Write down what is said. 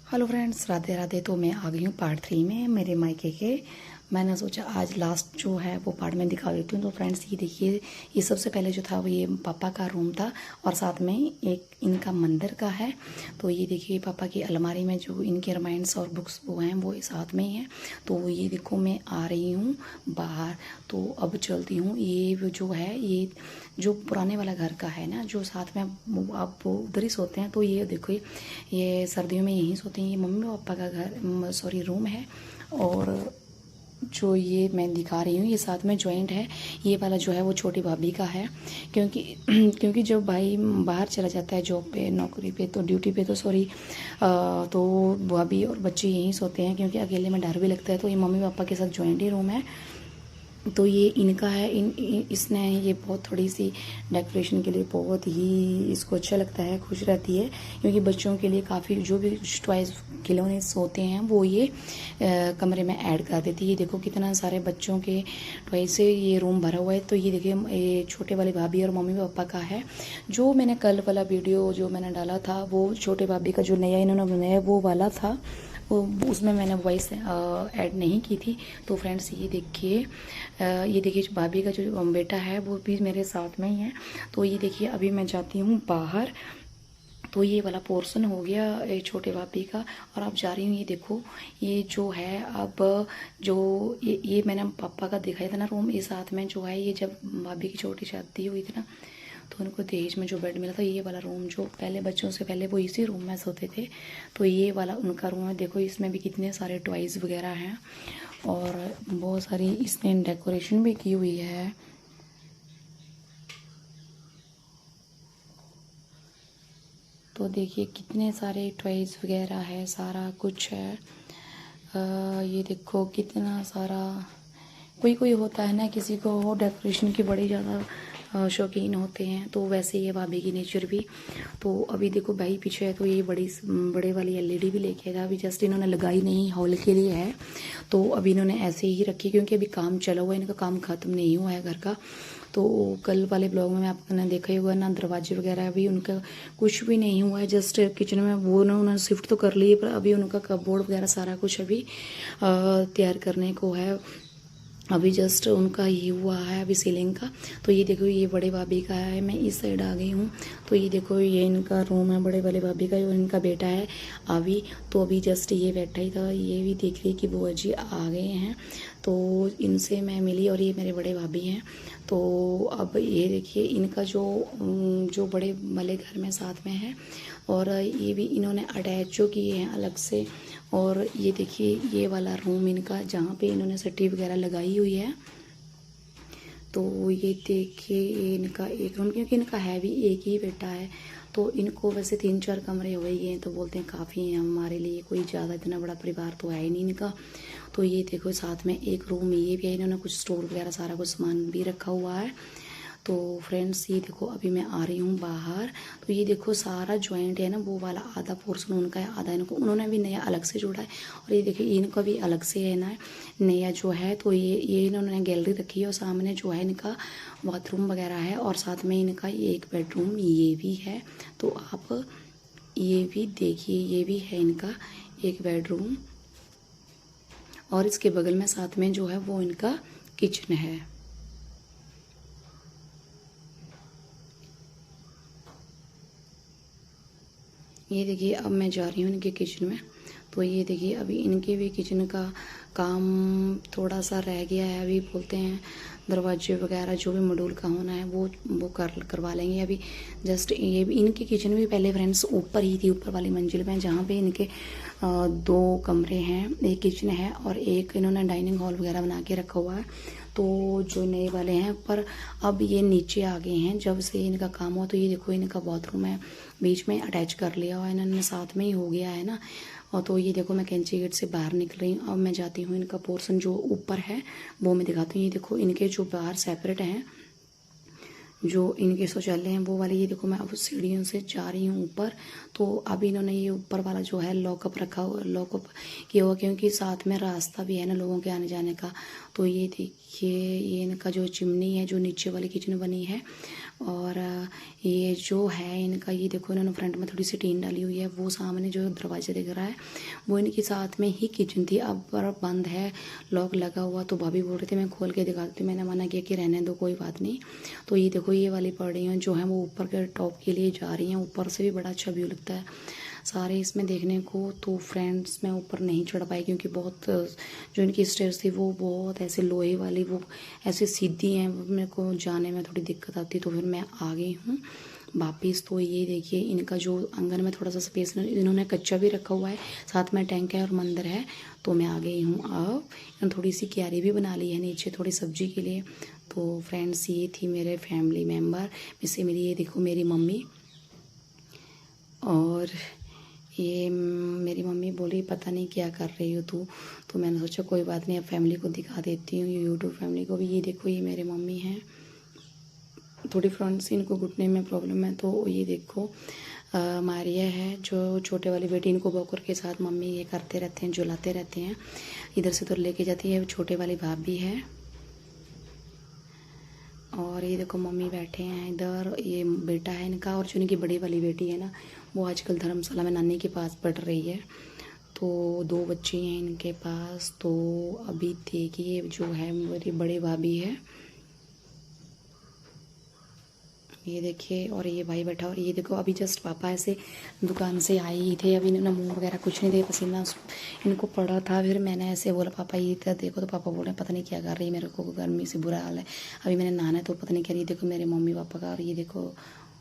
Hello friends, Radhe Radhe. तो मैं आ गई हूँ पार्ट 3 में मेरे मायके के। मैंने सोचा आज लास्ट जो है वो पार्ट में दिखा देती हूँ। तो फ्रेंड्स ये देखिए, ये सबसे पहले जो था वो ये पापा का रूम था और साथ में एक इनका मंदिर का है। तो ये देखिए पापा की अलमारी में जो इनके रामायण्स और बुक्स वो हैं वो साथ में ही हैं। तो ये देखो मैं आ रही हूँ बाहर। तो अब चलती हूँ। ये जो है ये जो पुराने वाला घर का है ना, जो साथ में आप वो उधर ही सोते हैं। तो ये देखो ये सर्दियों में यहीं सोते हैं। ये मम्मी पापा का घर सॉरी रूम है। और जो ये मैं दिखा रही हूँ ये साथ में जॉइंट है। ये वाला जो है वो छोटी भाभी का है, क्योंकि क्योंकि जब भाई बाहर चला जाता है जॉब पे, नौकरी पे, तो ड्यूटी पे, तो सॉरी तो भाभी और बच्चे यहीं सोते हैं, क्योंकि अकेले में डर भी लगता है। तो ये मम्मी पापा के साथ जॉइंट ही रूम है। तो ये इनका है। इसने ये बहुत थोड़ी सी डेकोरेशन के लिए बहुत ही इसको अच्छा लगता है, खुश रहती है, क्योंकि बच्चों के लिए काफ़ी जो भी टॉयज़ खिलौने होते हैं वो ये कमरे में ऐड कर देती है। ये देखो कितना सारे बच्चों के टॉय से ये रूम भरा हुआ है। तो ये देखिए ये छोटे वाली भाभी और मम्मी पापा का है। जो मैंने कल वाला वीडियो जो मैंने डाला था वो छोटे भाभी का जो नया इन्होंने बनाया वो वाला था, वो उसमें मैंने वॉइस ऐड नहीं की थी। तो फ्रेंड्स ये देखिए जो भाभी का जो बेटा है वो भी मेरे साथ में ही है। तो ये देखिए अभी मैं जाती हूँ बाहर। तो ये वाला पोर्शन हो गया ये छोटे भाभी का। और अब जा रही हूँ। ये देखो ये जो है अब जो ये मैंने पापा का दिखाया था ना रूम, ये साथ में जो है ये जब भाभी की छोटी शादी हुई थी ना, तो उनको दहेज में जो बेड मिला था, ये वाला रूम जो पहले बच्चों से पहले वो इसी रूम में सोते थे। तो ये वाला उनका रूम है। देखो इसमें भी कितने सारे टॉयज़ वगैरह हैं और बहुत सारी इसने डेकोरेशन भी की हुई है। तो देखिए कितने सारे टॉयज़ वगैरह है, सारा कुछ है। ये देखो कितना सारा। कोई कोई होता है ना किसी को वो डेकोरेशन की बड़ी ज़्यादा शौकीन होते हैं, तो वैसे ये भाभी की नेचर भी। तो अभी देखो भाई पीछे है, तो ये बड़े वाली एलईडी भी लेके आएगा। अभी जस्ट इन्होंने लगाई नहीं, हॉल के लिए है। तो अभी इन्होंने ऐसे ही रखी, क्योंकि अभी काम चला हुआ है, इनका काम ख़त्म नहीं हुआ है घर का। तो कल वाले ब्लॉग में आपने देखा ही होगा ना, दरवाजे वगैरह अभी उनका कुछ भी नहीं हुआ है। जस्ट किचन में वो ना उन्होंने शिफ्ट तो कर लिए, पर अभी उनका कपबोर्ड वगैरह सारा कुछ अभी तैयार करने को है। अभी जस्ट उनका ये हुआ है अभी सीलिंग का। तो ये देखो ये बड़े भाभी का है। मैं इस साइड आ गई हूँ। तो ये देखो ये इनका रूम है बड़े वाले भाभी का, और इनका बेटा है अभी। तो अभी जस्ट ये बैठा ही था, ये भी देख रही कि बुआ जी आ गए हैं। तो इनसे मैं मिली और ये मेरे बड़े भाभी हैं। तो अब ये देखिए इनका जो बड़े वाले घर में साथ में है, और ये भी इन्होंने अटैच जो किए हैं अलग से। और ये देखिए ये वाला रूम इनका, जहाँ पे इन्होंने सट्टी वगैरह लगाई हुई है। तो ये देखिए ये इनका एक रूम, क्योंकि इनका है भी एक ही बेटा है। तो इनको वैसे 3-4 कमरे हो ही हैं, तो बोलते हैं काफ़ी हैं हमारे लिए, कोई ज़्यादा इतना बड़ा परिवार तो है ही नहीं इनका। तो ये देखो साथ में एक रूम ये भी है, इन्होंने कुछ स्टोर वगैरह सारा कुछ सामान भी रखा हुआ है। तो फ्रेंड्स ये देखो अभी मैं आ रही हूँ बाहर। तो ये देखो सारा जॉइंट है ना, वो वाला आधा पोर्शन उनका है, आधा इनको, उन्होंने भी नया अलग से जोड़ा है। और ये देखिए इनका भी अलग से है ना नया जो है। तो ये इन्होंने गैलरी रखी है, और सामने जो है इनका बाथरूम वगैरह है, और साथ में इनका एक बेडरूम ये भी है। तो आप ये भी देखिए, ये भी है इनका एक बेडरूम, और इसके बगल में साथ में जो है वो इनका किचन है। ये देखिए अब मैं जा रही हूँ इनके किचन में। तो ये देखिए अभी इनके भी किचन का काम थोड़ा सा रह गया है। अभी बोलते हैं दरवाजे वगैरह जो भी मॉड्यूल का होना है वो करवा लेंगे। अभी जस्ट ये भी इनकी किचन भी पहले फ्रेंड्स ऊपर ही थी, ऊपर वाली मंजिल में, जहाँ पे इनके 2 कमरे हैं, एक किचन है और एक इन्होंने डाइनिंग हॉल वगैरह बना के रखा हुआ है। तो जो नए वाले हैं, पर अब ये नीचे आ गए हैं जब से इनका काम हुआ। तो ये देखो इनका बाथरूम है, बीच में अटैच कर लिया हुआ इन्होंने, साथ में ही हो गया है ना। और तो ये देखो मैं कैंची गेट से बाहर निकल रही हूँ। अब मैं जाती हूँ इनका पोर्शन जो ऊपर है वो मैं दिखाती हूँ। ये देखो इनके जो बाहर सेपरेट हैं, जो इनके शौचालय हैं वो वाले। ये देखो मैं अब सीढ़ियों से जा रही हूँ ऊपर। तो अब इन्होंने ये ऊपर वाला जो है लॉकअप रखा हुआ, लॉकअप किया हुआ, क्योंकि साथ में रास्ता भी है ना लोगों के आने जाने का। तो ये देखिए ये इनका जो चिमनी है, जो नीचे वाली किचन बनी है। और ये जो है इनका, ये देखो इन्होंने फ्रंट में थोड़ी सी टीन डाली हुई है। वो सामने जो दरवाजा दिख रहा है वो इनकी साथ में ही किचन थी, अब पर बंद है, लॉक लगा हुआ। तो भाभी बोल रहे थे मैं खोल के दिखाती हूँ, मैंने मना किया कि रहने दो, कोई बात नहीं। तो ये देखो ये वाली पौड़ियाँ जो हैं वो ऊपर के टॉप के लिए जा रही हैं। ऊपर से भी बड़ा अच्छा व्यू लगता है सारे इसमें देखने को। तो फ्रेंड्स मैं ऊपर नहीं चढ़ पाई क्योंकि बहुत जो इनकी स्टेयर्स थी वो बहुत ऐसे लोहे वाली, वो ऐसे सीधी हैं, मेरे को जाने में थोड़ी दिक्कत आती। तो फिर मैं आ गई हूँ वापिस। तो ये देखिए इनका जो आंगन में थोड़ा सा स्पेस इन्होंने कच्चा भी रखा हुआ है, साथ में टैंक है और मंदिर है। तो मैं आ गई हूँ। अब थोड़ी सी क्यारी भी बना ली है नीचे थोड़ी सब्जी के लिए। तो फ्रेंड्स ये थी मेरे फैमिली मेम्बर में से मेरी, ये देखो मेरी मम्मी। और ये मेरी मम्मी बोली पता नहीं क्या कर रही हो तू। तो मैंने सोचा कोई बात नहीं, अब फैमिली को दिखा देती हूँ, यूट्यूब फैमिली को भी। ये देखो ये मेरे मम्मी हैं। थोड़ी फ्रेंड्स इनको घुटने में प्रॉब्लम है। तो ये देखो मारिया है जो छोटे वाली बेटी, इनको बॉकर के साथ मम्मी ये करते रहते हैं, झुलाते रहते हैं, इधर से उधर लेके जाती है। छोटे वाली भाभी है। और ये देखो मम्मी बैठे हैं इधर, ये बेटा है इनका। और जो इनकी बड़ी वाली बेटी है ना वो आजकल धर्मशाला में नानी के पास पढ़ रही है। तो 2 बच्चे हैं इनके पास। तो अभी देखिए जो है मेरी बड़ी भाभी है, ये देखिए। और ये भाई बैठा। और ये देखो अभी जस्ट पापा ऐसे दुकान से आए ही थे, अभी इन्होंने मुंह वगैरह कुछ नहीं, दे पसीना इनको पड़ा था। फिर मैंने ऐसे बोला पापा ये इधर देखो। तो पापा बोले पता नहीं क्या कर रही है, मेरे को गर्मी से बुरा हाल है, अभी मैंने नहाना है तो पता नहीं क्या रही। देखो मेरे मम्मी पापा का। और ये देखो